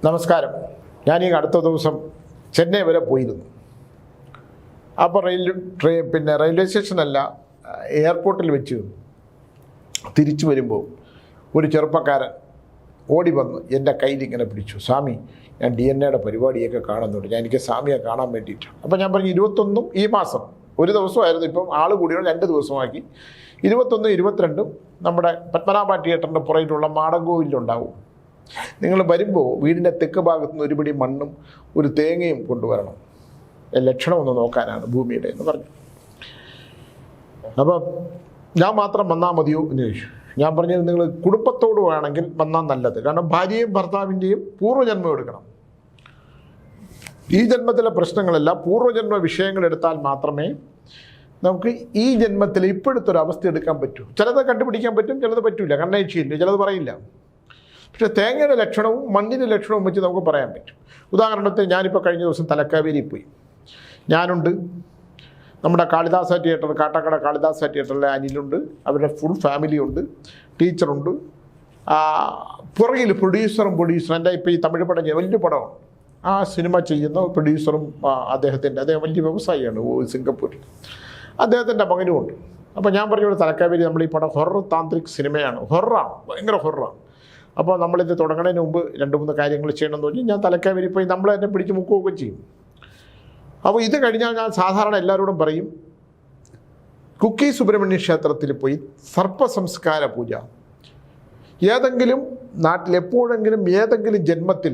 നമസ്കാരം. ഞാൻ ഈ അടുത്ത ദിവസം ചെന്നൈ വരെ പോയിരുന്നു. അപ്പോൾ റെയിൽവേ സ്റ്റേഷനല്ല, എയർപോർട്ടിൽ വെച്ച് തിരിച്ചു വരുമ്പോൾ ഒരു ചെറുപ്പക്കാരൻ ഓടി വന്ന് എൻ്റെ കയ്യിൽ ഇങ്ങനെ പിടിച്ചു. സ്വാമി, ഞാൻ DNA പരിപാടിയൊക്കെ കാണുന്നുണ്ട്, എനിക്ക് സ്വാമിയെ കാണാൻ വേണ്ടിയിട്ട്. അപ്പോൾ ഞാൻ പറഞ്ഞു 21 ഈ മാസം ഒരു ദിവസമായിരുന്നു, ഇപ്പം ആൾ കൂടിയാണ് 2 ദിവസമാക്കി. 21, 22 നമ്മുടെ പത്മനാഭ തിയേറ്ററിൻ്റെ പുറകിലുള്ള മാടങ്കോവിലുണ്ടാവും. നിങ്ങൾ വരുമ്പോൾ വീടിൻ്റെ തെക്ക് ഭാഗത്തുനിന്ന് ഒരു പിടി മണ്ണും ഒരു തേങ്ങയും കൊണ്ടുവരണം, ലക്ഷണം ഒന്ന് നോക്കാനാണ് ഭൂമിയുടെ എന്ന് പറഞ്ഞു. അപ്പം ഞാൻ മാത്രം വന്നാൽ മതിയോ എന്ന് ചോദിച്ചു. ഞാൻ പറഞ്ഞത് നിങ്ങൾ കുടുംബത്തോട് വേണമെങ്കിൽ വന്നാൽ നല്ലത്, കാരണം ഭാര്യയും ഭർത്താവിൻ്റെയും പൂർവ്വജന്മം എടുക്കണം. ഈ ജന്മത്തിലെ പ്രശ്നങ്ങളല്ല, പൂർവ്വജന്മ വിഷയങ്ങൾ എടുത്താൽ മാത്രമേ നമുക്ക് ഈ ജന്മത്തിൽ ഇപ്പോഴത്തെ ഒരു അവസ്ഥ എടുക്കാൻ പറ്റൂ. ചിലത് കണ്ടുപിടിക്കാൻ പറ്റും, ചിലത് പറ്റില്ല, കണ്ണയച്ചില്ല, ചിലത് പറയില്ല. പക്ഷേ തേങ്ങയുടെ ലക്ഷണവും മണ്ണിൻ്റെ ലക്ഷണവും വെച്ച് നമുക്ക് പറയാൻ പറ്റും. ഉദാഹരണത്തിന് ഞാനിപ്പോൾ കഴിഞ്ഞ ദിവസം തലക്കാവേരി പോയി. ഞാനുണ്ട്, നമ്മുടെ കാളിദാസ തിയേറ്റർ, കാട്ടാക്കട കാളിദാസ തിയേറ്ററിലെ അനിലുണ്ട്, അവരുടെ ഫുൾ ഫാമിലിയുണ്ട്, ടീച്ചറുണ്ട്, പുറകിൽ പ്രൊഡ്യൂസറും എൻ്റെ ഇപ്പോൾ ഈ തമിഴ് പടം വലിയ പടമാണ്, ആ സിനിമ ചെയ്യുന്ന പ്രൊഡ്യൂസറും അദ്ദേഹം വലിയ വ്യവസായിയാണ് സിംഗപ്പൂരിൽ, അദ്ദേഹത്തിൻ്റെ മകനുമുണ്ട്. അപ്പോൾ ഞാൻ പറഞ്ഞ തലക്കാവേരി നമ്മൾ ഈ പടം ഹൊറർ താന്ത്രിക് സിനിമയാണ്, ഹൊററാണ്, ഭയങ്കര ഹൊററാണ്. അപ്പോൾ നമ്മളിത് തുടങ്ങുന്നതിന് മുമ്പ് 2-3 കാര്യങ്ങൾ ചെയ്യണമെന്ന് പറഞ്ഞാൽ ഞാൻ തലക്കാവേരി പോയി നമ്മൾ എന്നെ പിടിച്ച് മുക്കുകയൊക്കെ ചെയ്യും. അപ്പോൾ ഇത് കഴിഞ്ഞാൽ ഞാൻ സാധാരണ എല്ലാവരോടും പറയും, കുക്കി സുബ്രഹ്മണ്യ ക്ഷേത്രത്തിൽ പോയി സർപ്പസംസ്കാര പൂജ. ഏതെങ്കിലും നാട്ടിൽ എപ്പോഴെങ്കിലും ഏതെങ്കിലും ജന്മത്തിൽ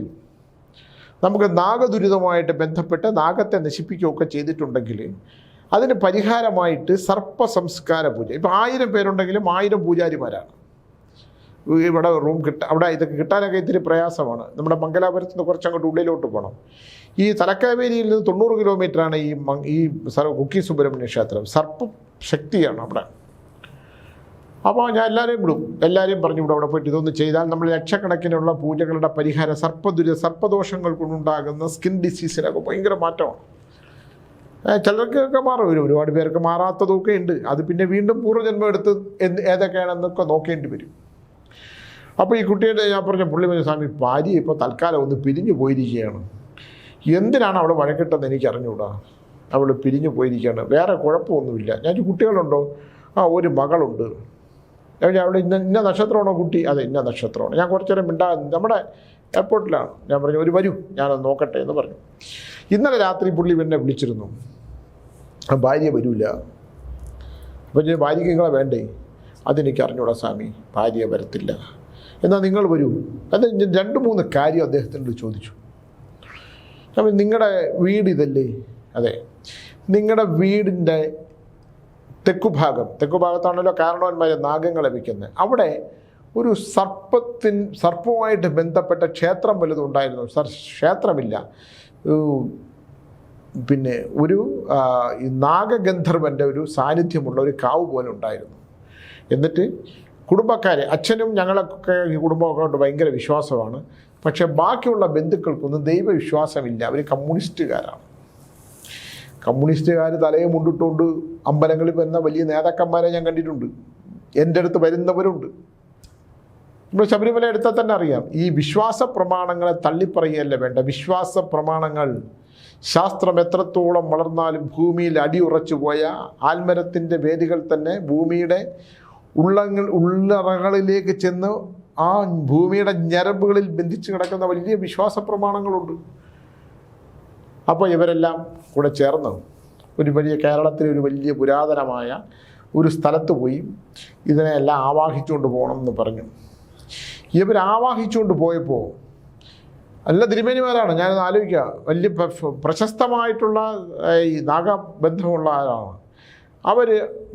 നമുക്ക് നാഗദുരിതമായിട്ട് ബന്ധപ്പെട്ട് നാഗത്തെ നശിപ്പിക്കുകയൊക്കെ ചെയ്തിട്ടുണ്ടെങ്കിൽ അതിന് പരിഹാരമായിട്ട് സർപ്പസംസ്കാര പൂജ. ഇപ്പോൾ 1000 പേരുണ്ടെങ്കിലും 1000 പൂജാരിമാരാണ്. ഇവിടെ റൂം അവിടെ ഇതൊക്കെ കിട്ടാനൊക്കെ ഇത്തിരി പ്രയാസമാണ്. നമ്മുടെ മംഗലാപുരത്ത് നിന്ന് കുറച്ചങ്ങോട്ട് ഉള്ളിലോട്ട് പോകണം. ഈ തലക്കാവേരിയിൽ നിന്ന് 90 കിലോമീറ്ററാണ് ഈ കുക്കി സുബ്രഹ്മണ്യ ക്ഷേത്രം. സർപ്പ ശക്തിയാണ് അവിടെ. അപ്പോൾ ഞാൻ എല്ലാവരെയും പറഞ്ഞു ഇവിടെ പോയിട്ട് ഇതൊന്ന് ചെയ്താൽ നമ്മൾ ലക്ഷക്കണക്കിനുള്ള പൂജകളുടെ പരിഹാരം, സർപ്പദോഷങ്ങൾ കൊണ്ടുണ്ടാകുന്ന സ്കിൻ ഡിസീസിനൊക്കെ ഭയങ്കര മാറ്റമാണ്. ചിലർക്കൊക്കെ മാറും, ഒരുപാട് പേർക്ക് മാറാത്തതൊക്കെ ഉണ്ട്. അത് പിന്നെ വീണ്ടും പൂർവ്വജന്മം എടുത്ത് ഏതൊക്കെയാണെന്നൊക്കെ നോക്കേണ്ടി വരും. അപ്പോൾ ഈ കുട്ടിയുടെ ഞാൻ പറഞ്ഞ പുള്ളിമന സ്വാമി, ഭാര്യ ഇപ്പോൾ തൽക്കാലം ഒന്ന് പിരിഞ്ഞു പോയിരിക്കുകയാണ്. എന്തിനാണ് അവൾ വഴക്കിട്ടെന്ന് എനിക്ക് അറിഞ്ഞുകൂടാ. അവൾ പിരിഞ്ഞു പോയിരിക്കുകയാണ്, വേറെ കുഴപ്പമൊന്നുമില്ല. ഞാൻ കുട്ടികളുണ്ടോ? ഒരു മകളുണ്ട്. അവിടെ ഇന്ന നക്ഷത്രമാണോ കുട്ടി? അതെ, ഇന്ന നക്ഷത്രമാണ്. ഞാൻ കുറച്ചു നേരം നമ്മുടെ എയർപോർട്ടിലാണ്. ഞാൻ പറഞ്ഞു വരൂ, ഞാനത് നോക്കട്ടെ എന്ന് പറഞ്ഞു. ഇന്നലെ രാത്രി പുള്ളി എന്നെ വിളിച്ചിരുന്നു, ഭാര്യ വരൂല. അപ്പോൾ ഞാൻ ഭാര്യയ്ക്ക് നിങ്ങളെ വേണ്ടേ? അതെനിക്ക് അറിഞ്ഞൂടാ സ്വാമി, ഭാര്യ വരത്തില്ല. എന്നാൽ നിങ്ങൾ വരൂ. അത് 2-3 കാര്യം അദ്ദേഹത്തിനോട് ചോദിച്ചു. അപ്പം നിങ്ങളുടെ വീട് ഇതല്ലേ? അതെ. നിങ്ങളുടെ വീടിൻ്റെ തെക്കുഭാഗത്താണല്ലോ കാരണവന്മാരെ നാഗങ്ങളെ വയ്ക്കുന്നത്. അവിടെ ഒരു സർപ്പവുമായിട്ട് ബന്ധപ്പെട്ട ക്ഷേത്രം വലുതും ഉണ്ടായിരുന്നു. ക്ഷേത്രമില്ല, പിന്നെ ഒരു നാഗഗന്ധർവൻ്റെ ഒരു സാന്നിധ്യമുള്ള ഒരു കാവ് പോലെ ഉണ്ടായിരുന്നു. എന്നിട്ട് കുടുംബക്കാരെ, അച്ഛനും ഞങ്ങളൊക്കെ ഈ കുടുംബമൊക്കെ കൊണ്ട് ഭയങ്കര വിശ്വാസമാണ്. പക്ഷേ ബാക്കിയുള്ള ബന്ധുക്കൾക്കൊന്നും ദൈവവിശ്വാസമില്ല. അവർ കമ്മ്യൂണിസ്റ്റുകാരാണ്. കമ്മ്യൂണിസ്റ്റുകാർ തലയെ മുണ്ടിട്ടുകൊണ്ട് അമ്പലങ്ങളിൽ വരുന്ന വലിയ നേതാക്കന്മാരെ ഞാൻ കണ്ടിട്ടുണ്ട്. എൻ്റെ അടുത്ത് വരുന്നവരുണ്ട്. നമ്മൾ ശബരിമല എടുത്താൽ തന്നെ അറിയാം. ഈ വിശ്വാസ പ്രമാണങ്ങളെ തള്ളിപ്പറയുകയല്ല വേണ്ട. വിശ്വാസ പ്രമാണങ്ങൾ, ശാസ്ത്രം എത്രത്തോളം വളർന്നാലും ഭൂമിയിൽ അടിയുറച്ചു പോയ ആൽമരത്തിൻ്റെ വേരുകൾ തന്നെ ഭൂമിയുടെ ഉള്ളറകളിലേക്ക് ചെന്ന് ആ ഭൂമിയുടെ ഞരമ്പുകളിൽ ബന്ധിച്ച് കിടക്കുന്ന വലിയ വിശ്വാസ പ്രമാണങ്ങളുണ്ട്. അപ്പോൾ ഇവരെല്ലാം കൂടെ ചേർന്ന് ഒരു വലിയ കേരളത്തിലെ ഒരു വലിയ പുരാതനമായ ഒരു സ്ഥലത്ത് പോയി ഇതിനെല്ലാം ആവാഹിച്ചുകൊണ്ട് പോകണം എന്ന് പറഞ്ഞു. ഇവർ ആവാഹിച്ചുകൊണ്ട് പോയപ്പോൾ നല്ല തിരുമേനിമാരാണ്. ഞാനത് ആലോചിക്കുക, വലിയ പ്രശസ്തമായിട്ടുള്ള ഈ നാഗബന്ധമുള്ള ആളാണ്. അവർ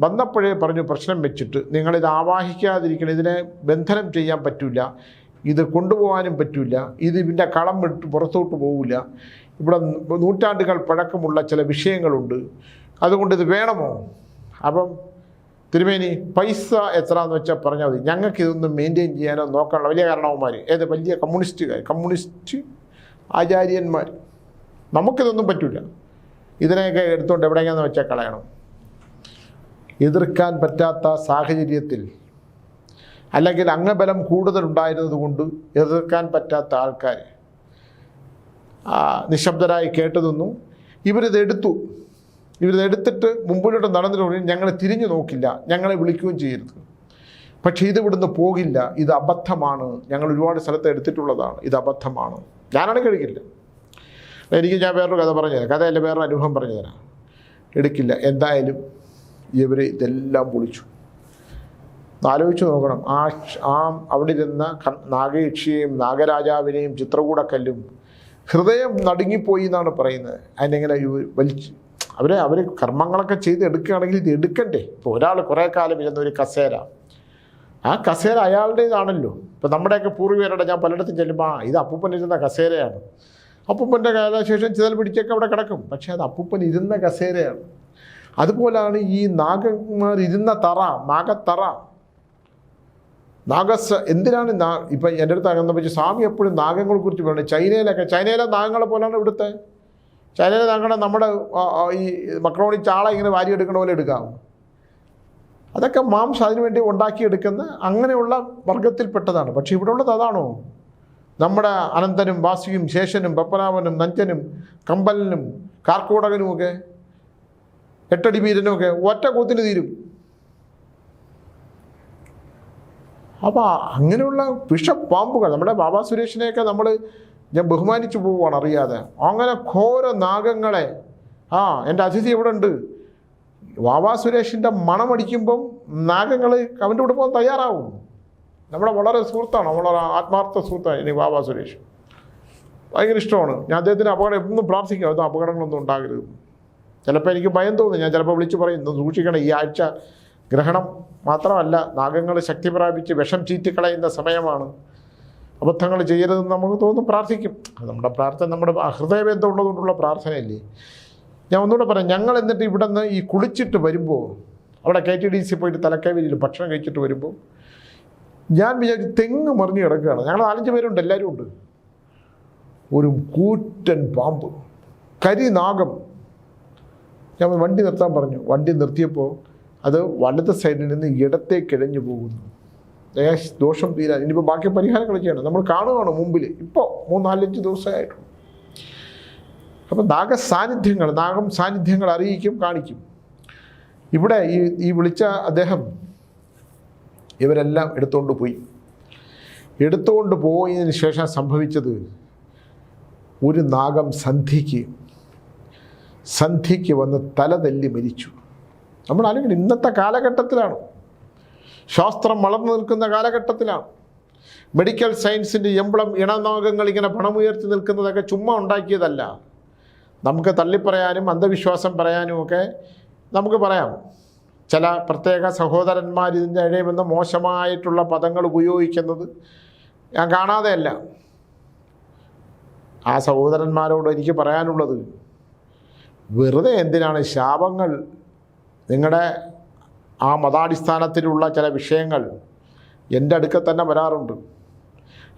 വന്നപ്പോഴേ പറഞ്ഞു, പ്രശ്നം വെച്ചിട്ട് നിങ്ങളിത് ആവാഹിക്കാതിരിക്കണം, ഇതിനെ ബന്ധനം ചെയ്യാൻ പറ്റില്ല, ഇത് കൊണ്ടുപോകാനും പറ്റില്ല, ഇതിൻ്റെ കളം വിട്ട് പുറത്തോട്ട് പോവില്ല, ഇവിടെ നൂറ്റാണ്ടുകൾ പഴക്കമുള്ള ചില വിഷയങ്ങളുണ്ട്, അതുകൊണ്ട് ഇത് വേണമോ? അപ്പം തിരുമേനി പൈസ എത്രയെന്ന് വെച്ചാൽ പറഞ്ഞാൽ മതി, ഞങ്ങൾക്ക് ഇതൊന്നും മെയിൻറ്റെയിൻ ചെയ്യാനോ നോക്കാനുള്ള വലിയ കാരണവന്മാർ, വലിയ കമ്മ്യൂണിസ്റ്റ് ആചാര്യന്മാർ, നമുക്കിതൊന്നും പറ്റില്ല, ഇതിനെയൊക്കെ എടുത്തുകൊണ്ട് എവിടെയെന്ന് വെച്ചാൽ കളയണം. എതിർക്കാൻ പറ്റാത്ത സാഹചര്യത്തിൽ അല്ലെങ്കിൽ അംഗബലം കൂടുതലുണ്ടായിരുന്നത് കൊണ്ട് എതിർക്കാൻ പറ്റാത്ത ആൾക്കാർ നിശബ്ദരായി കേട്ടു നിന്നു. ഇവരിതെടുത്തിട്ട് മുമ്പിലോട്ട് നടന്നിട്ട് ഞങ്ങളെ തിരിഞ്ഞു നോക്കില്ല, ഞങ്ങളെ വിളിക്കുകയും ചെയ്യരുത്. പക്ഷേ ഇത് ഇവിടുന്ന് പോകില്ല, ഇത് അബദ്ധമാണ്, ഞങ്ങൾ ഒരുപാട് സ്ഥലത്ത് എടുത്തിട്ടുള്ളതാണ്, ഇത് അബദ്ധമാണ്. ഞാനാണെങ്കിൽ എടുക്കില്ല. ഞാൻ വേറൊരു കഥ പറഞ്ഞു തരാം, കഥയല്ല വേറൊരു അനുഭവം പറഞ്ഞു തരാം. എടുക്കില്ല. എന്തായാലും ഇവർ ഇതെല്ലാം പൊളിച്ചു. ആലോചിച്ച് നോക്കണം, അവിടെ ഇരുന്ന നാഗയക്ഷിയെയും നാഗരാജാവിനെയും ചിത്രകൂടക്കല്ലും ഹൃദയം നടുങ്ങിപ്പോയി എന്നാണ് പറയുന്നത്. അതിനെങ്ങനെ വലിച്ച് അവർ കർമ്മങ്ങളൊക്കെ ചെയ്ത് എടുക്കുകയാണെങ്കിൽ ഇത് എടുക്കണ്ടേ? ഇപ്പോൾ ഒരാൾ കുറേ കാലം ഇരുന്ന ഒരു കസേര, ആ കസേര അയാളുടേതാണല്ലോ. ഇപ്പോൾ നമ്മുടെയൊക്കെ പൂർവികരുടെ ഞാൻ പലയിടത്തും ചെല്ലുമ്പോൾ ഇത് അപ്പൂപ്പൻ ഇരുന്ന കസേരയാണ്. അപ്പൂപ്പൻ്റെ കാലശേഷം ചിതൽ പിടിച്ചൊക്കെ അവിടെ കിടക്കും, പക്ഷേ അത് അപ്പൂപ്പൻ ഇരുന്ന കസേരയാണ്. അതുപോലാണ് ഈ നാഗന്മാർ ഇരുന്ന തറ, നാഗത്തറ. എന്തിനാണ് ഇപ്പം എൻ്റെ അടുത്ത് അങ്ങനെ വെച്ച് സ്വാമി എപ്പോഴും നാഗങ്ങളെ കുറിച്ച് പറയുന്നത്. ചൈനയിലെ നാഗങ്ങളെ പോലെയാണ് ഇവിടുത്തെ. ചൈനയിലെ നാഗങ്ങളെ നമ്മുടെ ഈ മക്രോണി ചാള ഇങ്ങനെ വാരിയെടുക്കണ പോലെ എടുക്കാം. അതൊക്കെ മാംസം അതിനു വേണ്ടി ഉണ്ടാക്കിയെടുക്കുന്ന അങ്ങനെയുള്ള വർഗത്തിൽപ്പെട്ടതാണ്. പക്ഷെ ഇവിടെ ഉള്ളത് അതാണോ? നമ്മുടെ അനന്തനും വാസുയും ശേഷനും പപ്പനാവനും നഞ്ചനും കമ്പലിനും കാർക്കോടകനുമൊക്കെ എട്ടടി വീരനുമൊക്കെ ഒറ്റ കൂത്തിന് തീരും. അപ്പോൾ അങ്ങനെയുള്ള വിഷപ്പാമ്പുകൾ, നമ്മുടെ ബാബാ സുരേഷിനെയൊക്കെ ഞാൻ ബഹുമാനിച്ചു പോവുകയാണ് അറിയാതെ. അങ്ങനെ ഘോര നാഗങ്ങളെ എൻ്റെ അതിഥി എവിടെ ഉണ്ട്? ബാബാ സുരേഷിൻ്റെ മണമടിക്കുമ്പം നാഗങ്ങൾ അവൻ്റെ കൂടെ പോകാൻ തയ്യാറാവും. നമ്മുടെ വളരെ സുഹൃത്താണ്, വളരെ ആത്മാർത്ഥ സുഹൃത്താണ് ഇനി ബാബാ സുരേഷ്. ഭയങ്കര ഇഷ്ടമാണ്. ഞാൻ അദ്ദേഹത്തിന് എന്നും പ്രാർത്ഥിക്കാം, അത് അപകടങ്ങളൊന്നും ഉണ്ടാകരുത്. ചിലപ്പോൾ എനിക്ക് ഭയം തോന്നും, ഞാൻ ചിലപ്പോൾ വിളിച്ച് പറയും സൂക്ഷിക്കണം, ഈ ആഴ്ച ഗ്രഹണം മാത്രമല്ല, നാഗങ്ങൾ ശക്തി പ്രാപിച്ച് വിഷം ചീറ്റിക്കളയുന്ന സമയമാണ്, അബദ്ധങ്ങൾ ചെയ്യരുതെന്ന് നമുക്ക് തോന്നും. പ്രാർത്ഥിക്കും. നമ്മുടെ പ്രാർത്ഥന നമ്മുടെ ഹൃദയബന്ധം ഉള്ളതുകൊണ്ടുള്ള പ്രാർത്ഥനയല്ലേ. ഞാൻ ഒന്നുകൂടെ പറയാം, ഞങ്ങൾ എന്നിട്ട് ഇവിടെ നിന്ന് ഈ കുളിച്ചിട്ട് വരുമ്പോൾ അവിടെ KTDC പോയിട്ട് തലക്കൈവരിയിൽ ഭക്ഷണം കഴിച്ചിട്ട് വരുമ്പോൾ ഞാൻ വിചാരിച്ചു തെങ്ങ് മറിഞ്ഞ് കിടക്കുകയാണ്. ഞങ്ങൾ 4-5 പേരുണ്ട്, എല്ലാവരും ഉണ്ട്. ഒരു കൂറ്റൻ പാമ്പ്, കരിനാഗം. ഞാൻ വണ്ടി നിർത്താൻ പറഞ്ഞു. വണ്ടി നിർത്തിയപ്പോൾ അത് വലത് സൈഡിൽ നിന്ന് ഇടത്തേക്ക് ഇഴഞ്ഞു പോകുന്നു. ദോഷം തീരാൻ ഇനിയിപ്പോൾ ബാക്കി പരിഹാരങ്ങൾ ചെയ്യണം. നമ്മൾ കാണുകയാണ് മുമ്പിൽ ഇപ്പോൾ 3-4-5 ദിവസമായിട്ടുള്ളൂ. അപ്പം നാഗം സാന്നിധ്യങ്ങൾ അറിയിക്കും, കാണിക്കും. ഇവിടെ ഈ വിളിച്ച അദ്ദേഹം ഇവരെല്ലാം എടുത്തുകൊണ്ട് പോയതിന് ശേഷം സംഭവിച്ചത്, ഒരു നാഗം സന്ധിക്ക് വന്ന് തലതല്ലി മരിച്ചു. നമ്മൾ അല്ലെങ്കിൽ ഇന്നത്തെ കാലഘട്ടത്തിലാണ്, ശാസ്ത്രം വളർന്നു നിൽക്കുന്ന കാലഘട്ടത്തിലാണ്. മെഡിക്കൽ സയൻസിൻ്റെ എംബ്ലം ഇണനാഗങ്ങൾ ഇങ്ങനെ പണമുയർത്തി നിൽക്കുന്നതൊക്കെ ചുമ്മാ ഉണ്ടാക്കിയതല്ല. നമുക്ക് തള്ളിപ്പറയാനും അന്ധവിശ്വാസം പറയാനും ഒക്കെ നമുക്ക് പറയാം. ചില പ്രത്യേക സഹോദരന്മാർ ഇതിൻ്റെ ഇടയിൽ വന്ന് മോശമായിട്ടുള്ള പദങ്ങൾ ഉപയോഗിക്കുന്നത് ഞാൻ കാണാതെയല്ല. ആ സഹോദരന്മാരോട് എനിക്ക് പറയാനുള്ളത്, വെറുതെ എന്തിനാണ് ശാപങ്ങൾ? നിങ്ങളുടെ ആ മതാടിസ്ഥാനത്തിലുള്ള ചില വിഷയങ്ങൾ എൻ്റെ അടുക്കൽ തന്നെ വരാറുണ്ട്.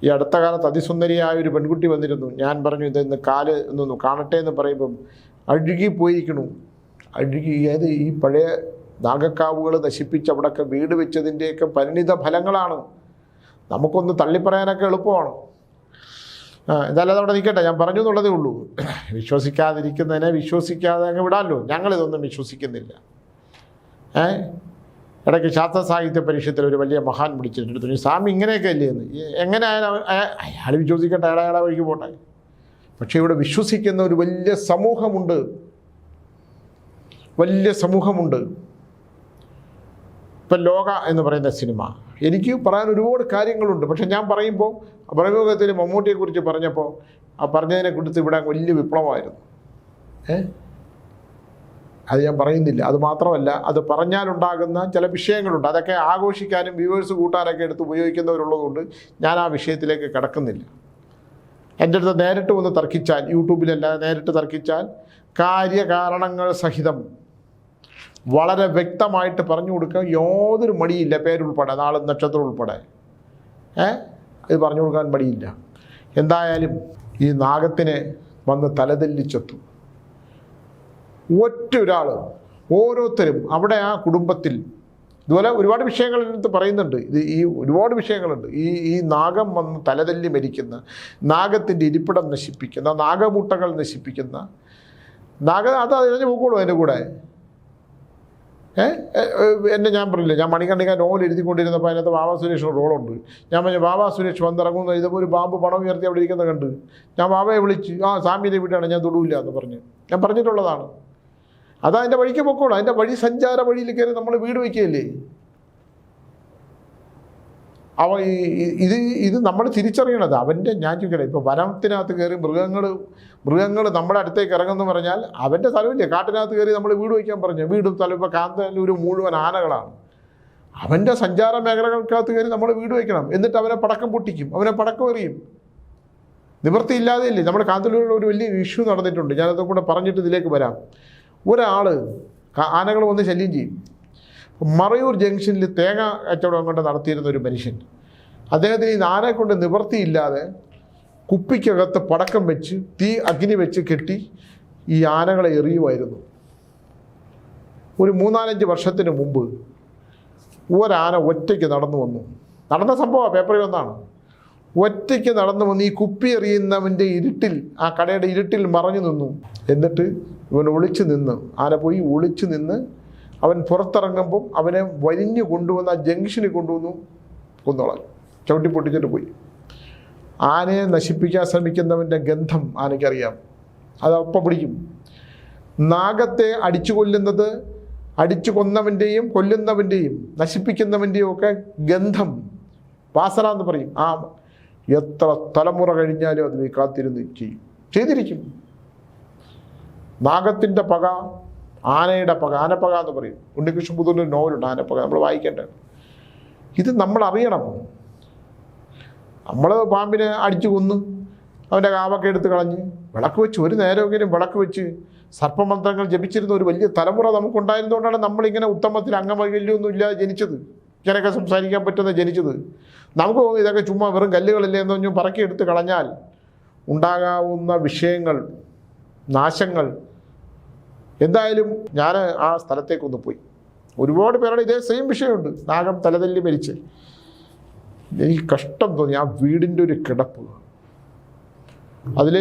ഈ അടുത്ത കാലത്ത് അതിസുന്ദരിയായ ഒരു പെൺകുട്ടി വന്നിരുന്നു. ഞാൻ പറഞ്ഞു ഇതൊന്ന് കാല് ഒന്ന് കാണട്ടെ എന്ന് പറയുമ്പം അഴുകിപ്പോയിരിക്കണു. ഏത് ഈ പഴയ നാഗക്കാവുകൾ നശിപ്പിച്ച് അവിടെയൊക്കെ വീട് വെച്ചതിൻ്റെയൊക്കെ പരിണിത ഫലങ്ങളാണ്. നമുക്കൊന്ന് തള്ളിപ്പറയാനൊക്കെ എളുപ്പമാണ്. എന്തായാലും അതവിടെ നിൽക്കട്ടെ, ഞാൻ പറഞ്ഞു എന്നുള്ളതേ ഉള്ളൂ. വിശ്വസിക്കാതിരിക്കുന്നതിനെ വിശ്വസിക്കാതെ അങ്ങ് വിടാമല്ലോ. ഞങ്ങളിതൊന്നും വിശ്വസിക്കുന്നില്ല. ഇടയ്ക്ക് ശാസ്ത്ര സാഹിത്യ പരിഷത്തിൽ ഒരു വലിയ മഹാൻ വിളിച്ചിട്ടുണ്ട്, സ്വാമി ഇങ്ങനെയൊക്കെ അല്ലേ എന്ന്. എങ്ങനെ അയാൾ വിശ്വസിക്കട്ടെ, അയാളെ വഴിക്ക് പോട്ടെ. പക്ഷേ ഇവിടെ വിശ്വസിക്കുന്ന ഒരു വലിയ സമൂഹമുണ്ട്. ഇപ്പം ലോക എന്ന് പറയുന്ന സിനിമ, എനിക്ക് പറയാൻ ഒരുപാട് കാര്യങ്ങളുണ്ട്. പക്ഷെ ഞാൻ പറയുമ്പോൾ അഭിമുഖത്തിൽ മമ്മൂട്ടിയെക്കുറിച്ച് പറഞ്ഞപ്പോൾ പറഞ്ഞതിനെ കുറിച്ച് ഇവിടെ വലിയ വിപ്ലവമായിരുന്നു. അത് ഞാൻ പറയുന്നില്ല. അത് മാത്രമല്ല, അത് പറഞ്ഞാലുണ്ടാകുന്ന ചില വിഷയങ്ങളുണ്ട്. അതൊക്കെ ആഘോഷിക്കാനും വ്യൂവേഴ്സ് കൂട്ടാനൊക്കെ എടുത്ത് ഉപയോഗിക്കുന്നവരുള്ളതുകൊണ്ട് ഞാൻ ആ വിഷയത്തിലേക്ക് കിടക്കുന്നില്ല. എൻ്റെ അടുത്ത് നേരിട്ട് വന്ന് തർക്കിച്ചാൽ, യൂട്യൂബിലല്ല നേരിട്ട് തർക്കിച്ചാൽ, കാര്യകാരണങ്ങൾ സഹിതം വളരെ വ്യക്തമായിട്ട് പറഞ്ഞു കൊടുക്കുക. യാതൊരു മടിയില്ല. പേരുൾപ്പെടെ, നാളും നക്ഷത്രം ഉൾപ്പെടെ ഇത് പറഞ്ഞു കൊടുക്കാൻ മടിയില്ല. എന്തായാലും ഈ നാഗത്തിനെ വന്ന് തലതെല്ലിച്ചെത്തു. ഒറ്റ ഒരാൾ, ഓരോരുത്തരും അവിടെ ആ കുടുംബത്തിൽ ഇതുപോലെ ഒരുപാട് വിഷയങ്ങൾ ഇതിനകത്ത് പറയുന്നുണ്ട്. ഈ ഒരുപാട് വിഷയങ്ങളുണ്ട്. ഈ നാഗം വന്ന് തലതല്ലി മരിക്കുന്ന, നാഗത്തിൻ്റെ ഇരിപ്പിടം നശിപ്പിക്കുന്ന, നാഗമുട്ടകൾ നശിപ്പിക്കുന്ന അത് അതിന് പോക്കോളൂ. അതിൻ്റെ കൂടെ എന്നെ ഞാൻ പറഞ്ഞില്ല, ഞാൻ മണികണ്ഠിക നോവൽ എഴുതിക്കൊണ്ടിരുന്നപ്പോൾ അതിനകത്ത് ബാബാ സുരേഷിന് റോളുണ്ട്. ഞാൻ പറഞ്ഞു ബാബാ സുരേഷ് വന്നിറങ്ങുന്നു, ഇതുപോലെ ഒരു പാമ്പ് പണം ഉയർത്തി അവിടെ ഇരിക്കുന്നത് കണ്ട് ഞാൻ ബാബയെ വിളിച്ച് സ്വാമിയുടെ വീട്ടാണ്, ഞാൻ തൊടൂല്ല എന്ന് പറഞ്ഞ് ഞാൻ പറഞ്ഞിട്ടുള്ളതാണ്. അതതിൻ്റെ വഴിക്ക് പൊക്കോളൂ. അതിൻ്റെ വഴി സഞ്ചാര വഴിയിൽ കയറി നമ്മൾ വീട് വയ്ക്കുകയല്ലേ. ഇത് നമ്മൾ തിരിച്ചറിയണത് അവൻ്റെ, ഞാൻ ചോദിക്കട്ടെ, ഇപ്പോൾ വനത്തിനകത്ത് കയറി മൃഗങ്ങൾ നമ്മുടെ അടുത്തേക്ക് ഇറങ്ങുമെന്ന് പറഞ്ഞാൽ അവൻ്റെ സ്ഥലമില്ലേ. കാട്ടിനകത്ത് കയറി നമ്മൾ വീട് വയ്ക്കാൻ പറഞ്ഞു, വീടും സ്ഥലം ഇപ്പോൾ കാന്തല്ലൂർ മുഴുവൻ ആനകളാണ്. അവൻ്റെ സഞ്ചാര മേഖലകൾക്കകത്ത് കയറി നമ്മൾ വീട് വയ്ക്കണം. എന്നിട്ട് അവനെ പടക്കം പൊട്ടിക്കും, അവനെ പടക്കം എറിയും. നിവൃത്തിയില്ലാതെയില്ലേ. നമ്മുടെ കാന്തല്ലൂരിൽ ഒരു വലിയ ഇഷ്യൂ നടന്നിട്ടുണ്ട്. ഞാനത് കൂടെ പറഞ്ഞിട്ട് ഇതിലേക്ക് വരാം. ഒരാൾ ആനകൾ വന്ന് ശല്യം ചെയ്യും. മറയൂർ ജംഗ്ഷനിൽ തേങ്ങ കച്ചവടം കൊണ്ട് നടത്തിയിരുന്ന ഒരു മനുഷ്യൻ, അദ്ദേഹത്തിന് ഈ ആനയെ കൊണ്ട് നിവൃത്തിയില്ലാതെ കുപ്പിക്കകത്ത് പടക്കം വെച്ച് അഗ്നി വെച്ച് കെട്ടി ഈ ആനകളെ എറിയുമായിരുന്നു. ഒരു 3-4 വർഷത്തിന് മുമ്പ് ഒരാന ഒറ്റയ്ക്ക് നടന്നു വന്നു. നടന്ന സംഭവമാണ്, പേപ്പറിൽ വന്നാണ്. ഒറ്റയ്ക്ക് നടന്നു വന്ന് ഈ കുപ്പി എറിയുന്നവൻ്റെ ഇരുട്ടിൽ, ആ കടയുടെ ഇരുട്ടിൽ മറഞ്ഞു നിന്നു. എന്നിട്ട് ഇവൻ ഒളിച്ചു നിന്ന്, ആന പോയി ഒളിച്ചു നിന്ന് അവൻ പുറത്തിറങ്ങുമ്പം അവനെ വലിഞ്ഞു കൊണ്ടുവന്ന് ആ ജംഗ്ഷനിൽ കൊണ്ടുവന്നു കൊന്നോളാൻ ചവിട്ടി പൊട്ടിച്ചിട്ട് പോയി. ആനയെ നശിപ്പിക്കാൻ ശ്രമിക്കുന്നവൻ്റെ ഗന്ധം ആനയ്ക്കറിയാം, അത് അപ്പം പിടിക്കും. നാഗത്തെ അടിച്ചു കൊല്ലുന്നത്, അടിച്ചു കൊന്നവൻ്റെയും കൊല്ലുന്നവൻ്റെയും നശിപ്പിക്കുന്നവൻ്റെയും ഒക്കെ ഗന്ധം, വാസന എന്ന് പറയും. എത്ര തലമുറ കഴിഞ്ഞാലും അതിനെ കാത്തിരുന്ന് ചെയ്തിരിക്കും. നാഗത്തിൻ്റെ പക, ആനയുടെ പക, ആനപ്പക എന്ന് പറയും. ഉണ്ണികൃഷ്ണൻ പുതൂരിൻ്റെ നോവലുണ്ട് ആനപ്പക, നമ്മൾ വായിക്കേണ്ടത്. ഇത് നമ്മൾ അറിയണം. നമ്മൾ പാമ്പിനെ അടിച്ചു കൊന്ന് അവൻ്റെ കാവൊക്കെ എടുത്ത് കളഞ്ഞ് വിളക്ക് വെച്ച്, ഒരു നേരമെങ്കിലും വിളക്ക് വെച്ച് സർപ്പമന്ത്രങ്ങൾ ജപിച്ചിരുന്ന ഒരു വലിയ തലമുറ നമുക്കുണ്ടായിരുന്നുകൊണ്ടാണ് നമ്മളിങ്ങനെ ഉത്തമത്തിൽ അംഗവൈകല്യമൊന്നും ഇല്ലാതെ ജനിച്ചത്, ഇങ്ങനെയൊക്കെ സംസാരിക്കാൻ പറ്റുന്ന ജനിച്ചത്. നമുക്ക് തോന്നുന്നു ഇതൊക്കെ ചുമ്മാ വെറും കല്ലുകളില്ലേ എന്ന് പറഞ്ഞ് പറക്കിയെടുത്ത് കളഞ്ഞാൽ ഉണ്ടാകാവുന്ന വിഷയങ്ങൾ, നാശങ്ങൾ. എന്തായാലും ഞാൻ ആ സ്ഥലത്തേക്കൊന്ന് പോയി. ഒരുപാട് പേരുടെ ഇതേ സെയിം വിഷയമുണ്ട്. നാഗം തലതല്ലി മരിച്ച് എനിക്ക് കഷ്ടം തോന്നി. ആ വീടിൻ്റെ ഒരു കിടപ്പ്, അതിൽ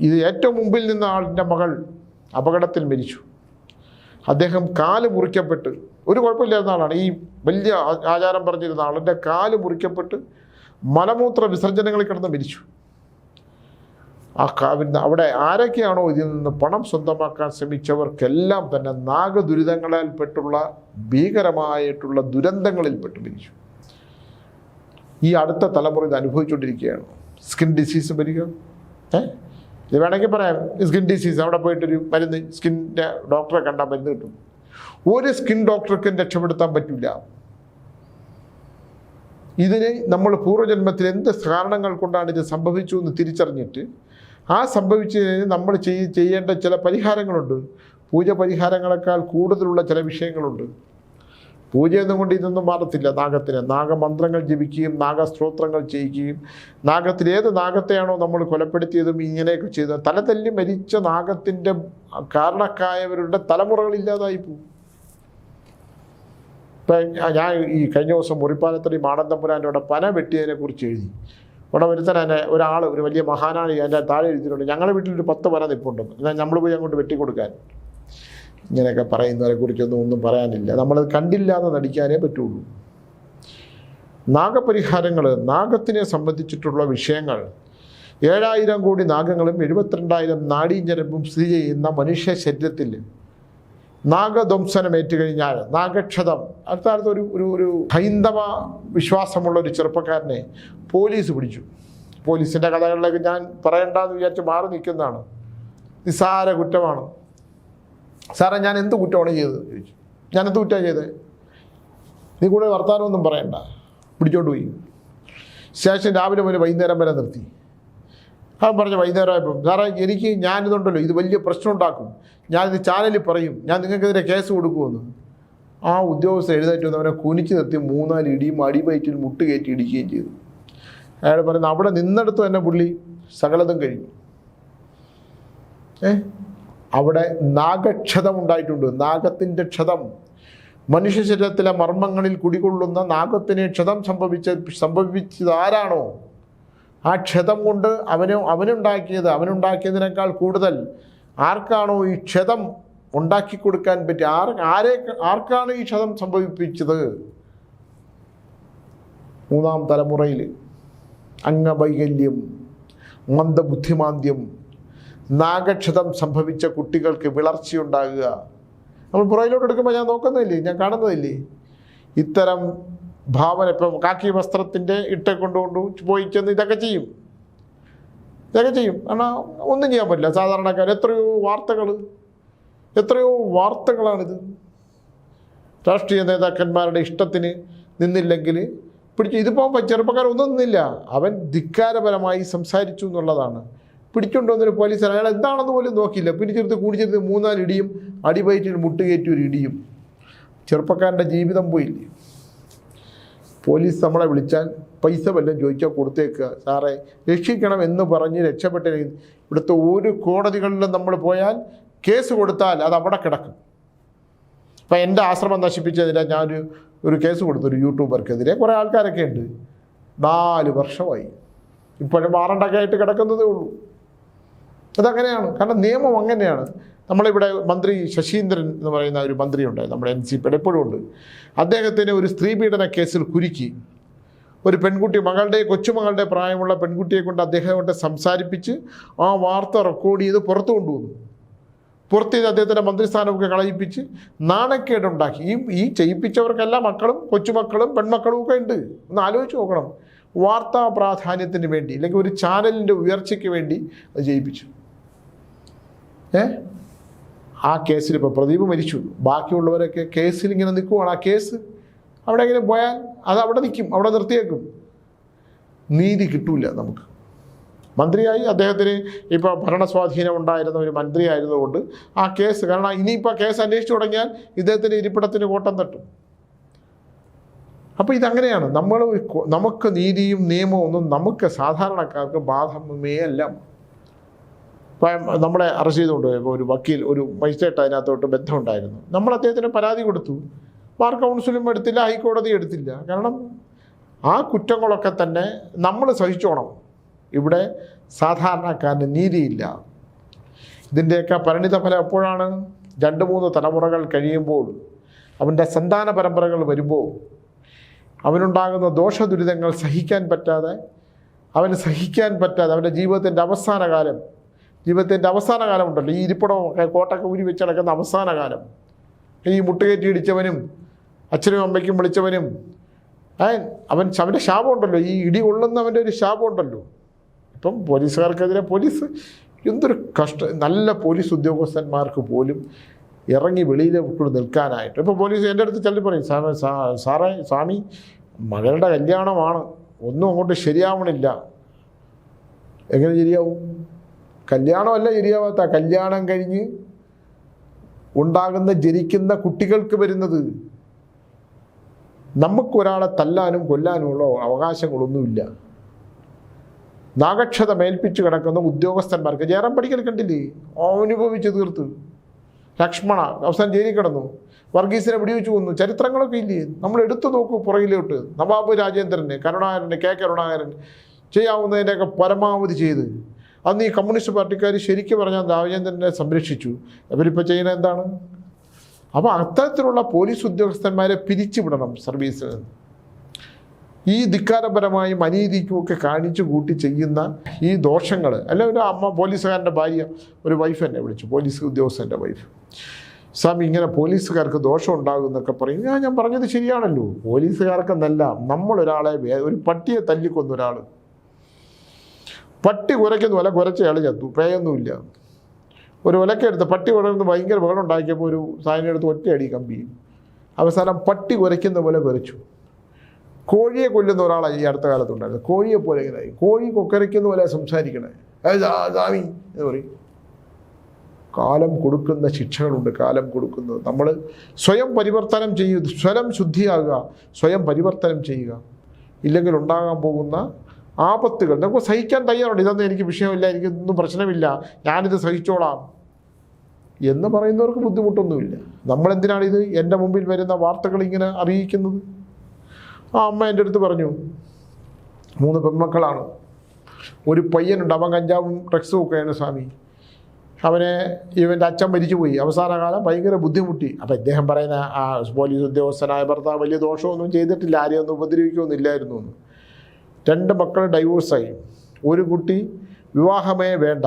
ഇത് ഏറ്റവും മുമ്പിൽ നിന്ന ആളിൻ്റെ മകൾ അപകടത്തിൽ മരിച്ചു. അദ്ദേഹം കാല് മുറിക്കപ്പെട്ട്, ഒരു കുഴപ്പമില്ലായിരുന്ന ആളാണ്, ഈ വലിയ ആചാരം പറഞ്ഞിരുന്ന ആളിൻ്റെ കാല് മുറിക്കപ്പെട്ട് മലമൂത്ര വിസർജനങ്ങളിൽ കിടന്ന് മരിച്ചു. അവിടെ ആരൊക്കെയാണോ ഇതിൽ നിന്ന് പണം സ്വന്തമാക്കാൻ ശ്രമിച്ചവർക്കെല്ലാം തന്നെ നാഗദുരിതങ്ങളിൽപ്പെട്ടുള്ള ഭീകരമായിട്ടുള്ള ദുരന്തങ്ങളിൽപ്പെട്ട് മരിച്ചു. ഈ അടുത്ത തലമുറ ഇത് അനുഭവിച്ചുകൊണ്ടിരിക്കുകയാണ്. സ്കിൻ ഡിസീസ് വരിക, ഇത് വേണമെങ്കിൽ പറയാം, സ്കിൻ ഡിസീസ്. അവിടെ പോയിട്ടൊരു മരുന്ന്, സ്കിന്നിൻ്റെ ഡോക്ടറെ കണ്ടാൽ മരുന്ന് കിട്ടും. ഒരു സ്കിൻ ഡോക്ടർക്കും രക്ഷപ്പെടുത്താൻ പറ്റില്ല. ഇതിന് നമ്മൾ പൂർവ്വജന്മത്തിൽ എന്ത് കാരണങ്ങൾ കൊണ്ടാണ് ഇത് സംഭവിച്ചു എന്ന് തിരിച്ചറിഞ്ഞിട്ട് ആ സംഭവിച്ചതിന് നമ്മൾ ചെയ്യേണ്ട ചില പരിഹാരങ്ങളുണ്ട്. പൂജ പരിഹാരങ്ങളെക്കാൾ കൂടുതലുള്ള ചില വിഷയങ്ങളുണ്ട്. പൂജയൊന്നും കൊണ്ട് ഇതൊന്നും മാറത്തില്ല. നാഗമന്ത്രങ്ങൾ ജപിക്കുകയും നാഗസ്തോത്രങ്ങൾ ചെയ്യുകയും നാഗത്തിൽ ഏത് നാഗത്തെയാണോ നമ്മൾ കൊലപ്പെടുത്തിയതും ഇങ്ങനെയൊക്കെ ചെയ്തത്, തലതല്ലി മരിച്ച നാഗത്തിൻ്റെ കാരണക്കായവരുടെ തലമുറകളില്ലാതായി പോകും. ഇപ്പം ഞാൻ ഈ കഴിഞ്ഞ ദിവസം മുറിപ്പാലത്തടി മാടന്തമ്പുരാൻ്റെ അവിടെ പന വെട്ടിയതിനെ കുറിച്ച് എഴുതി. അവിടെ ഒരുത്തൻ എന്നെ ഒരാൾ, ഒരു വലിയ മഹാനാണ്, എൻ്റെ താഴെ എഴുതിയിട്ടുണ്ട്, ഞങ്ങളുടെ വീട്ടിലൊരു 10 പന നിൽപ്പുണ്ടെന്ന്. എന്നാൽ നമ്മൾ പോയി അങ്ങോട്ട് വെട്ടിക്കൊടുക്കാൻ. ഇങ്ങനെയൊക്കെ പറയുന്നവരെ കുറിച്ചൊന്നും ഒന്നും പറയാനില്ല. നമ്മളത് കണ്ടില്ലാതെ നടിക്കാനേ പറ്റുള്ളൂ. നാഗപരിഹാരങ്ങൾ, നാഗത്തിനെ സംബന്ധിച്ചിട്ടുള്ള വിഷയങ്ങൾ, 7000 കോടി നാഗങ്ങളും 72,000 നാഡീഞരമ്പും സ്ഥിതി ചെയ്യുന്ന മനുഷ്യ ശരീരത്തിൽ നാഗധ്വംസനം ഏറ്റുകഴിഞ്ഞാൽ, നാഗക്ഷതം, അടുത്ത ഒരു ഹൈന്ദവ വിശ്വാസമുള്ള ഒരു ചെറുപ്പക്കാരനെ പോലീസ് പിടിച്ചു. പോലീസിൻ്റെ കഥകളിലേക്ക് ഞാൻ പറയണ്ടെന്ന് വിചാരിച്ച് മാറി നിൽക്കുന്നതാണ്. നിസ്സാര കുറ്റമാണ്. സാറേ ഞാൻ എന്ത് കുറ്റമാണ് ചെയ്തത് ചോദിച്ചു. ഞാൻ എന്ത് കുറ്റമാണ് ചെയ്തത്? നീ കൂടെ വർത്താനമൊന്നും പറയണ്ട. പിടിച്ചോണ്ട് പോയി സ്റ്റേഷൻ രാവിലെ മുതൽ വൈകുന്നേരം വരെ നിർത്തി. അവൻ പറഞ്ഞ വൈകുന്നേരമായപ്പം, സാറേ ഞാനിതുണ്ടല്ലോ, ഇത് വലിയ പ്രശ്നം ഉണ്ടാക്കും, ഞാനിത് ചാനലിൽ പറയും, ഞാൻ നിങ്ങൾക്കെതിരെ കേസ് കൊടുക്കുമെന്ന്. ആ ഉദ്യോഗസ്ഥർ എഴുന്നേറ്റ് വന്ന് അവനെ കുനിച്ച് നിർത്തി 3-4 ഇടിയും അടിവയറ്റിൽ മുട്ട് കയറ്റി ഇടിക്കുകയും ചെയ്തു. അയാൾ പറയുന്നത് അവിടെ നിന്നെടുത്ത് തന്നെ പുള്ളി സകലതും കഴിഞ്ഞു. അവിടെ നാഗക്ഷതം ഉണ്ടായിട്ടുണ്ട്. നാഗത്തിൻ്റെ ക്ഷതം മനുഷ്യ ശരീരത്തിലെ മർമ്മങ്ങളിൽ കുടികൊള്ളുന്ന നാഗത്തിന് ക്ഷതം സംഭവിച്ചത് ആരാണോ ആ ക്ഷതം കൊണ്ട് അവനുണ്ടാക്കിയതിനേക്കാൾ കൂടുതൽ ആർക്കാണോ ഈ ക്ഷതം ഉണ്ടാക്കി കൊടുക്കാൻ പറ്റി, ആർക്കാണ് ഈ ക്ഷതം സംഭവിപ്പിച്ചത്? മൂന്നാം തലമുറയിൽ അംഗവൈകല്യം, മന്ദബുദ്ധിമാന്ദ്യം, നാഗക്ഷതം സംഭവിച്ച കുട്ടികൾക്ക് വിളർച്ചയുണ്ടാകുക. നമ്മൾ പുറകിലോട്ട് എടുക്കുമ്പോൾ ഞാൻ നോക്കുന്നതില്ലേ, ഞാൻ കാണുന്നതില്ലേ ഇത്തരം ഭാവന. ഇപ്പം കാക്കി വസ്ത്രത്തിൻ്റെ കൊണ്ടുകൊണ്ട് പോയി ചെന്ന് ഇതൊക്കെ ചെയ്യും. കാരണം ഒന്നും ചെയ്യാൻ പറ്റില്ല. സാധാരണക്കാർ എത്രയോ വാർത്തകളാണിത്. രാഷ്ട്രീയ നേതാക്കന്മാരുടെ ഇഷ്ടത്തിന് നിന്നില്ലെങ്കിൽ ഇതിപ്പോൾ ചെറുപ്പക്കാരൊന്നും നിന്നില്ല. അവൻ ധിക്കാരപരമായി സംസാരിച്ചു എന്നുള്ളതാണ്. പിടിച്ചുകൊണ്ടുവന്നൊരു പോലീസ് അയാൾ എന്താണെന്ന് പോലും നോക്കിയില്ല. പിടിച്ചെടുത്ത് കൂടിച്ചെടുത്ത് 4-4 ഇടിയും, അടിവയറ്റിൽ മുട്ടുകയറ്റി ഒരു ഇടിയും. ചെറുപ്പക്കാരൻ്റെ ജീവിതം പോയില്ലേ. പോലീസ് നമ്മളെ വിളിച്ചാൽ പൈസ വല്ലതും ചോദിച്ചാൽ കൊടുത്തേക്കുക, സാറേ രക്ഷിക്കണം എന്ന് പറഞ്ഞ് രക്ഷപ്പെട്ടിരിക്കും. ഇവിടുത്തെ ഒരു കോടതികളിലും നമ്മൾ പോയാൽ കേസ് കൊടുത്താൽ അത് അവിടെ കിടക്കും. ഇപ്പം എൻ്റെ ആശ്രമം നശിപ്പിച്ചതിന് ഞാനൊരു കേസ് കൊടുത്തു ഒരു യൂട്യൂബർക്കെതിരെ. കുറേ ആൾക്കാരൊക്കെ ഉണ്ട്. 4 വർഷമായി. ഇപ്പോഴും വാറണ്ടൊക്കെ ആയിട്ട് കിടക്കുന്നതേ ഉള്ളൂ. അതങ്ങനെയാണ്. കാരണം നിയമം അങ്ങനെയാണ്. നമ്മളിവിടെ മന്ത്രി ശശീന്ദ്രൻ എന്ന് പറയുന്ന ഒരു മന്ത്രി ഉണ്ടായി, നമ്മുടെ NCP എപ്പോഴും ഉണ്ട്. അദ്ദേഹത്തിന് ഒരു സ്ത്രീപീഡന കേസിൽ കുരുക്കി ഒരു പെൺകുട്ടി, കൊച്ചുമകളുടെ പ്രായമുള്ള പെൺകുട്ടിയെ കൊണ്ട് അദ്ദേഹത്തെ സംസാരിപ്പിച്ച് ആ വാർത്ത റെക്കോർഡ് ചെയ്ത് പുറത്തു കൊണ്ടുവന്നു. പുറത്ത് ചെയ്ത് അദ്ദേഹത്തിൻ്റെ മന്ത്രിസ്ഥാനമൊക്കെ കളയിപ്പിച്ച് നാണക്കേടുണ്ടാക്കി. ഈ ചെയ്യിപ്പിച്ചവർക്കെല്ലാം മക്കളും കൊച്ചുമക്കളും പെൺമക്കളും ഒക്കെ ഉണ്ട്. ഒന്ന് ആലോചിച്ച് നോക്കണം. വാർത്താ പ്രാധാന്യത്തിന് വേണ്ടി അല്ലെങ്കിൽ ഒരു ചാനലിൻ്റെ ഉയർച്ചയ്ക്ക് വേണ്ടി അത് ചെയ്യിപ്പിച്ചു. ആ കേസിൽ ഇപ്പോൾ പ്രദീപ് മരിച്ചു, ബാക്കിയുള്ളവരൊക്കെ കേസിൽ ഇങ്ങനെ നിൽക്കുവാണ്. ആ കേസ് അവിടെ എങ്ങനെ പോയാൽ അത് അവിടെ നിൽക്കും, അവിടെ നിർത്തിയേക്കും. നീതി കിട്ടൂല നമുക്ക്. മന്ത്രിയായി അദ്ദേഹത്തിന് ഇപ്പോൾ ഭരണസ്വാധീനം ഉണ്ടായിരുന്ന ഒരു മന്ത്രി ആയിരുന്നുകൊണ്ട് ആ കേസ്, കാരണം ഇനിയിപ്പോൾ കേസ് അന്വേഷിച്ചു തുടങ്ങിയാൽ ഇദ്ദേഹത്തിൻ്റെ ഇരിപ്പിടത്തിന് കോട്ടം തട്ടും. അപ്പോൾ ഇതങ്ങനെയാണ്. നമുക്ക് നീതിയും നിയമവും ഒന്നും നമുക്ക് സാധാരണക്കാർക്ക് ബാധകമേ അല്ല. ഇപ്പം നമ്മളെ അറസ്റ്റ് ചെയ്തുകൊണ്ട് ഇപ്പോൾ ഒരു വക്കീൽ, ഒരു മജിസ്ട്രേറ്റ് അതിനകത്തോട്ട് ബന്ധമുണ്ടായിരുന്നു. നമ്മൾ അദ്ദേഹത്തിന് പരാതി കൊടുത്തു. ബാർ കൗൺസിലും എടുത്തില്ല, ഹൈക്കോടതി എടുത്തില്ല. കാരണം ആ കുറ്റങ്ങളൊക്കെ തന്നെ നമ്മൾ സഹിച്ചോണം. ഇവിടെ സാധാരണക്കാരന് നീതിയില്ല. ഇതിൻ്റെയൊക്കെ പരിണിതഫലം എപ്പോഴാണ്? 2-3 തലമുറകൾ കഴിയുമ്പോൾ, അവൻ്റെ സന്താന പരമ്പരകൾ വരുമ്പോൾ അവനുണ്ടാകുന്ന ദോഷദുരിതങ്ങൾ സഹിക്കാൻ പറ്റാതെ അവൻ്റെ ജീവിതത്തിൻ്റെ അവസാന കാലം ഉണ്ടല്ലോ, ഈ ഇരിപ്പിടമൊക്കെ കോട്ടൊക്കെ ഊരി വെച്ച് നടക്കുന്ന അവസാന കാലം, ഈ മുട്ടുകയറ്റി ഇടിച്ചവനും അച്ഛനും അമ്മയ്ക്കും വിളിച്ചവനും അവൻ്റെ ശാപമുണ്ടല്ലോ, ഈ ഇടി കൊള്ളുന്നവൻ്റെ ഒരു ശാപമുണ്ടല്ലോ. ഇപ്പം പോലീസുകാർക്കെതിരെ പോലീസ് എന്തൊരു നല്ല പോലീസ് ഉദ്യോഗസ്ഥന്മാർക്ക് പോലും ഇറങ്ങി വെളിയിലേക്ക് നിൽക്കാനായിട്ട്. ഇപ്പോൾ പോലീസ് എൻ്റെ അടുത്ത് ചൊല്ലി പറയും, സാറേ സ്വാമി മകളുടെ കല്യാണമാണ്, ഒന്നും അങ്ങോട്ട് ശരിയാവണില്ല. എങ്ങനെ ശരിയാവും? കല്യാണമല്ല ശരിയാവാത്ത, കല്യാണം കഴിഞ്ഞ് ജനിക്കുന്ന കുട്ടികൾക്ക് വരുന്നത്. നമുക്കൊരാളെ തല്ലാനും കൊല്ലാനുമുള്ള അവകാശങ്ങളൊന്നുമില്ല. നാഗക്ഷതം ഏൽപ്പിച്ച് കിടക്കുന്ന ഉദ്യോഗസ്ഥന്മാർക്ക് ജയറാം പടിക്കൽ കണ്ടില്ലേ, അനുഭവിച്ച് തീർത്ത്. ലക്ഷ്മണ അവസാനം ജയിലിൽ കിടന്നു, വർഗീസിനെ വെടിവെച്ച് കൊന്നു. ചരിത്രങ്ങളൊക്കെ ഇല്ലേ, നമ്മൾ എടുത്തു നോക്കൂ പുറകിലോട്ട്. നവാബ് രാജേന്ദ്രന്, കരുണാകരന്, കരുണാകരൻ ചെയ്യാവുന്നതിൻ്റെയൊക്കെ പരമാവധി ചെയ്ത് അന്ന് ഈ കമ്മ്യൂണിസ്റ്റ് പാർട്ടിക്കാർ ശരിക്കും പറഞ്ഞാൽ രാജേന്ദ്രനെ സംരക്ഷിച്ചു. അവരിപ്പോൾ ചെയ്യുന്നത് എന്താണ്? അപ്പോൾ അത്തരത്തിലുള്ള പോലീസ് ഉദ്യോഗസ്ഥന്മാരെ പിരിച്ചുവിടണം സർവീസിൽ നിന്ന്. ഈ ധിക്കാരപരമായും അനീതിക്കുമൊക്കെ കാണിച്ചു കൂട്ടി ചെയ്യുന്ന ഈ ദോഷങ്ങൾ. അല്ല, ഒരു അമ്മ, പോലീസുകാരൻ്റെ ഭാര്യ, ഒരു വൈഫ് എന്നെ വിളിച്ചു, പോലീസ് ഉദ്യോഗസ്ഥൻ്റെ വൈഫ്. സ്വാമി ഇങ്ങനെ പോലീസുകാർക്ക് ദോഷം ഉണ്ടാകും എന്നൊക്കെ പറയും. ഞാൻ പറഞ്ഞത് ശരിയാണല്ലോ. പോലീസുകാർക്കെന്നല്ല, നമ്മളൊരാളെ, ഒരു പട്ടിയെ തല്ലിക്കൊന്ന ഒരാൾ, പട്ടി കുരയ്ക്കുന്ന പോലെ കുരച്ചയാൾ ചത്തു, പേയൊന്നുമില്ല. ഒരു ഒലക്കെടുത്ത് പട്ടി കുരന്ന് ഭയങ്കര ബഹളം ഉണ്ടാക്കിയപ്പോൾ ഒരു സാധനമെടുത്ത് ഒറ്റയടി കമ്പി, അവസാനം പട്ടി കുരയ്ക്കുന്ന പോലെ കുരച്ചു. കോഴിയെ കൊല്ലുന്ന ഒരാളാണ് ഈ അടുത്ത കാലത്തുണ്ടായിരുന്നത്. കോഴിയെ പോലെ ഇങ്ങനെ, കോഴി കൊക്കരയ്ക്കുന്ന പോലെ സംസാരിക്കണേ, സ്വാമി എന്ന് പറയും. കാലം കൊടുക്കുന്ന ശിക്ഷകളുണ്ട്, കാലം കൊടുക്കുന്നത്. നമ്മൾ സ്വയം പരിവർത്തനം ചെയ്യുക, സ്വയം ശുദ്ധിയാകുക, സ്വയം പരിവർത്തനം ചെയ്യുക. ഇല്ലെങ്കിൽ ഉണ്ടാകാൻ പോകുന്ന ആപത്തുകൾ നമുക്ക് സഹിക്കാൻ തയ്യാറുണ്ട്. ഇതൊന്നും എനിക്ക് വിഷയമില്ല, എനിക്കൊന്നും പ്രശ്നമില്ല, ഞാനിത് സഹിച്ചോളാം എന്ന് പറയുന്നവർക്ക് ബുദ്ധിമുട്ടൊന്നുമില്ല. നമ്മളെന്തിനാണിത് എൻ്റെ മുമ്പിൽ വരുന്ന വാർത്തകൾ ഇങ്ങനെ അറിയിക്കുന്നത്? ആ അമ്മ എൻ്റെ അടുത്ത് പറഞ്ഞു, 3 പെൺമക്കളാണ്, ഒരു പയ്യനുണ്ട്, അവൻ കഞ്ചാവും ഡ്രഗ്സും ഒക്കെയാണ് സ്വാമി. അവനെ ഇവൻ്റെ അച്ഛൻ മരിച്ചു പോയി, അവസാന കാലം ഭയങ്കര ബുദ്ധിമുട്ടി. അപ്പം ഇദ്ദേഹം പറയുന്ന ആ പോലീസ് ഉദ്യോഗസ്ഥനായ ഭർത്താവ് വലിയ ദോഷമൊന്നും ചെയ്തിട്ടില്ല, ആരെയൊന്നും ഉപദ്രവിക്കുകയൊന്നുമില്ലായിരുന്നു എന്ന്. 2 മക്കൾ ഡൈവോഴ്സായി, ഒരു കുട്ടി വിവാഹമേ വേണ്ട.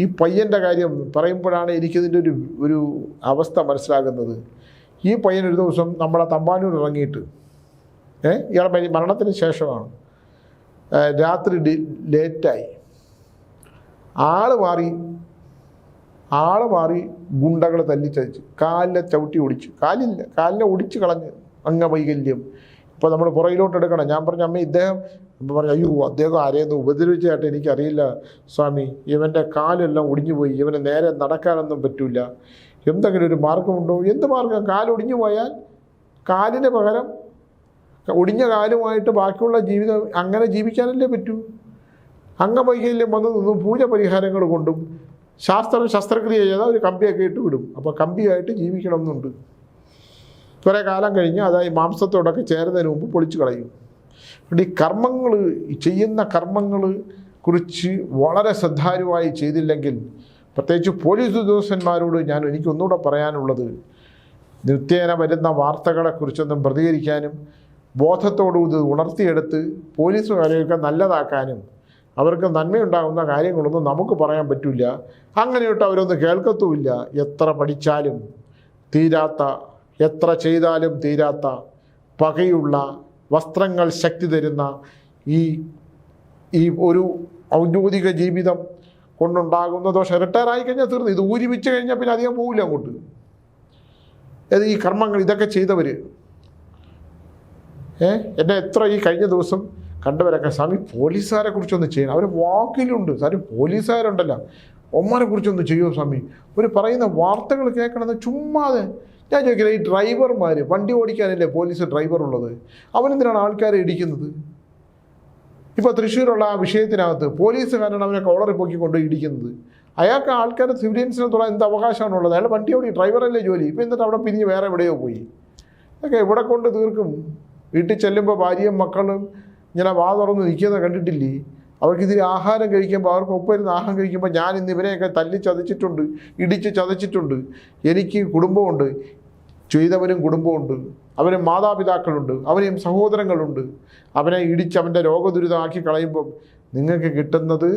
ഈ പയ്യൻ്റെ കാര്യം പറയുമ്പോഴാണ് എനിക്കിതിൻ്റെ ഒരു അവസ്ഥ മനസ്സിലാകുന്നത്. ഈ പയ്യൻ ഒരു ദിവസം നമ്മളെ തമ്പാനൂർ ഇറങ്ങിയിട്ട്, ഇയാളുടെ മരണത്തിന് ശേഷമാണ്, രാത്രി ലേറ്റായി, ആൾ മാറി ഗുണ്ടകൾ തല്ലിച്ചതച്ച് കാലിനെ ചവിട്ടി ഒടിച്ച്, കാലിനെ ഒടിച്ച് കളഞ്ഞ്, അംഗവൈകല്യം. ഇപ്പോൾ നമ്മൾ പുറകിലോട്ട് എടുക്കണം. ഞാൻ പറഞ്ഞു, അമ്മ ഇദ്ദേഹം പറഞ്ഞു, അയ്യോ അദ്ദേഹം ആരെയൊന്നും ഉപദ്രവിച്ചായിട്ട് എനിക്കറിയില്ല സ്വാമി, ഇവൻ്റെ കാലെല്ലാം ഒടിഞ്ഞു പോയി, ഇവന് നേരെ നടക്കാനൊന്നും പറ്റില്ല, എന്തെങ്കിലും ഒരു മാർഗമുണ്ടോ? എന്ത് മാർഗം? കാലൊടിഞ്ഞു പോയാൽ കാലിന് പകരം ഒടിഞ്ഞ കാലുമായിട്ട് ബാക്കിയുള്ള ജീവിതം അങ്ങനെ ജീവിക്കാനല്ലേ പറ്റൂ. അംഗവൈകല്യം വന്നു നിന്നും പൂജ പരിഹാരങ്ങൾ കൊണ്ടും ശസ്ത്രക്രിയ ചെയ്താൽ ഒരു കമ്പിയൊക്കെ ഇട്ട് വിടും. അപ്പോൾ കമ്പിയായിട്ട് ജീവിക്കണം എന്നുണ്ട്. കുറേ കാലം കഴിഞ്ഞ് അതായത് മാംസത്തോടൊക്കെ ചേരുന്നതിന് മുമ്പ് പൊളിച്ചു കളയും. അതുകൊണ്ട് ഈ കർമ്മങ്ങൾ, ചെയ്യുന്ന കർമ്മങ്ങൾ കുറിച്ച് വളരെ ശ്രദ്ധാലുവായി ചെയ്തില്ലെങ്കിൽ, പ്രത്യേകിച്ച് പോലീസ് ഉദ്യോഗസ്ഥന്മാരോട് എനിക്കൊന്നുകൂടെ പറയാനുള്ളത്, നിത്യേന വരുന്ന വാർത്തകളെക്കുറിച്ചൊന്നും പ്രതികരിക്കാനും ബോധത്തോടു ഇത് ഉണർത്തിയെടുത്ത് പോലീസുകാരെയൊക്കെ നല്ലതാക്കാനും അവർക്ക് നന്മയുണ്ടാകുന്ന കാര്യങ്ങളൊന്നും നമുക്ക് പറയാൻ പറ്റില്ല. അങ്ങനെയിട്ട് അവരൊന്നും കേൾക്കത്തുമില്ല. എത്ര പഠിച്ചാലും തീരാത്ത, എത്ര ചെയ്താലും തീരാത്ത പകയുള്ള, വസ്ത്രങ്ങൾ ശക്തി തരുന്ന ഈ ഒരു ഔദ്യോഗിക ജീവിതം കൊണ്ടുണ്ടാകുന്ന ദോഷം. റിട്ടയറായി കഴിഞ്ഞാൽ തീർന്നു. ഇത് ഊരി വെച്ച് കഴിഞ്ഞാൽ പിന്നെ അധികം പോകില്ല അങ്ങോട്ട്. ഈ കർമ്മങ്ങൾ ഇതൊക്കെ ചെയ്തവർ എന്നെ എത്ര ഈ കഴിഞ്ഞ ദിവസം കണ്ടവരൊക്കെ, സ്വാമി പോലീസുകാരെ കുറിച്ചൊന്ന് ചെയ്യണം, അവർ വാക്കിലുണ്ട് സ്വാമി, പോലീസുകാരുണ്ടല്ലോ ഒമാരെ കുറിച്ചൊന്ന് ചെയ്യുമോ സ്വാമി, ഒരു പറയുന്ന വാർത്തകൾ കേൾക്കണമെന്ന് ചുമ്മാതെ. ഞാൻ ചോദിക്കില്ല, ഈ ഡ്രൈവർമാർ, വണ്ടി ഓടിക്കാനല്ലേ പോലീസ് ഡ്രൈവർ ഉള്ളത്, അവനെന്തിനാണ് ആൾക്കാരെ ഇടിക്കുന്നത്? ഇപ്പോൾ തൃശ്ശൂരുള്ള ആ വിഷയത്തിനകത്ത് പോലീസുകാരാണ് അവനെ കോളറി പൊക്കിക്കൊണ്ട് ഇടിക്കുന്നത്. അയാൾക്ക് ആൾക്കാർ സിവിലിയൻസിനെ തൊടാൻ എന്ത് അവകാശമാണുള്ളത്? അയാൾ വണ്ടി ഓടി, ഡ്രൈവറല്ലേ ജോലി. ഇപ്പോൾ എന്നിട്ട് അവിടെ പിരിഞ്ഞ് വേറെ എവിടെയോ പോയി. ഇതൊക്കെ എവിടെ കൊണ്ട് തീർക്കും? വീട്ടിൽ ചെല്ലുമ്പോൾ ഭാര്യയും മക്കളും ഇങ്ങനെ വാ തുറന്ന് നിൽക്കുന്നത് കണ്ടിട്ടില്ലേ? അവർക്കിതിൽ ആഹാരം കഴിക്കുമ്പോൾ, അവർക്ക് ഒപ്പരുന്ന് ആഹാരം കഴിക്കുമ്പോൾ, ഞാൻ ഇന്ന് ഇവരെയൊക്കെ തല്ലി ചതച്ചിട്ടുണ്ട്, ഇടിച്ച് ചതച്ചിട്ടുണ്ട്, എനിക്ക് കുടുംബമുണ്ട്, ചെയ്തവനും കുടുംബമുണ്ട്, അവന് മാതാപിതാക്കളുണ്ട്, അവനെയും സഹോദരങ്ങളുണ്ട്. അവനെ ഇടിച്ച് അവൻ്റെ രോഗദുരിതമാക്കി കളയുമ്പം നിങ്ങൾക്ക് കിട്ടുന്നത്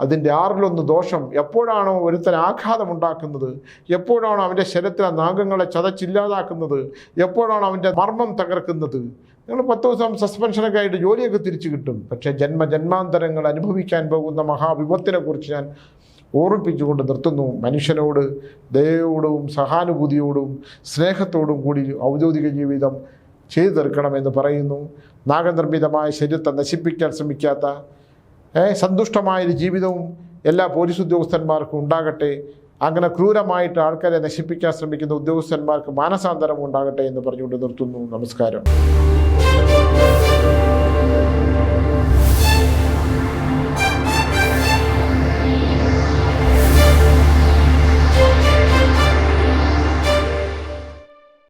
അതിൻ്റെ 1/6 ദോഷം. എപ്പോഴാണോ ഒരുത്തൻ ആഘാതമുണ്ടാക്കുന്നത്, എപ്പോഴാണോ അവൻ്റെ ശരീരത്തിലെ നാഗങ്ങളെ ചതച്ചില്ലാതാക്കുന്നത്, എപ്പോഴാണോ അവൻ്റെ മർമ്മം തകർക്കുന്നത്, നിങ്ങൾ 10 ദിവസം സസ്പെൻഷനൊക്കെ ആയിട്ട് ജോലിയൊക്കെ തിരിച്ചു കിട്ടും. പക്ഷേ ജന്മാന്തരങ്ങൾ അനുഭവിക്കാൻ പോകുന്ന മഹാവിപത്തിനെക്കുറിച്ച് ഞാൻ ഓർമ്മിപ്പിച്ചുകൊണ്ട് നിർത്തുന്നു. മനുഷ്യനോട് ദയയോടും സഹാനുഭൂതിയോടും സ്നേഹത്തോടും കൂടി ഔദ്യോഗിക ജീവിതം ചെയ്തു തീർക്കണമെന്ന് പറയുന്നു. നാഗനിർമ്മിതമായ ശരീരത്തെ നശിപ്പിക്കാൻ ശ്രമിക്കാത്ത സന്തുഷ്ടമായൊരു ജീവിതവും എല്ലാ പോലീസ് ഉദ്യോഗസ്ഥന്മാർക്കും ഉണ്ടാകട്ടെ. അങ്ങനെ ക്രൂരമായിട്ട് ആൾക്കാരെ നശിപ്പിക്കാൻ ശ്രമിക്കുന്ന ഉദ്യോഗസ്ഥന്മാർക്ക് മാനസാന്തരം ഉണ്ടാകട്ടെ എന്ന് പറഞ്ഞുകൊണ്ട് നിർത്തുന്നു. നമസ്കാരം.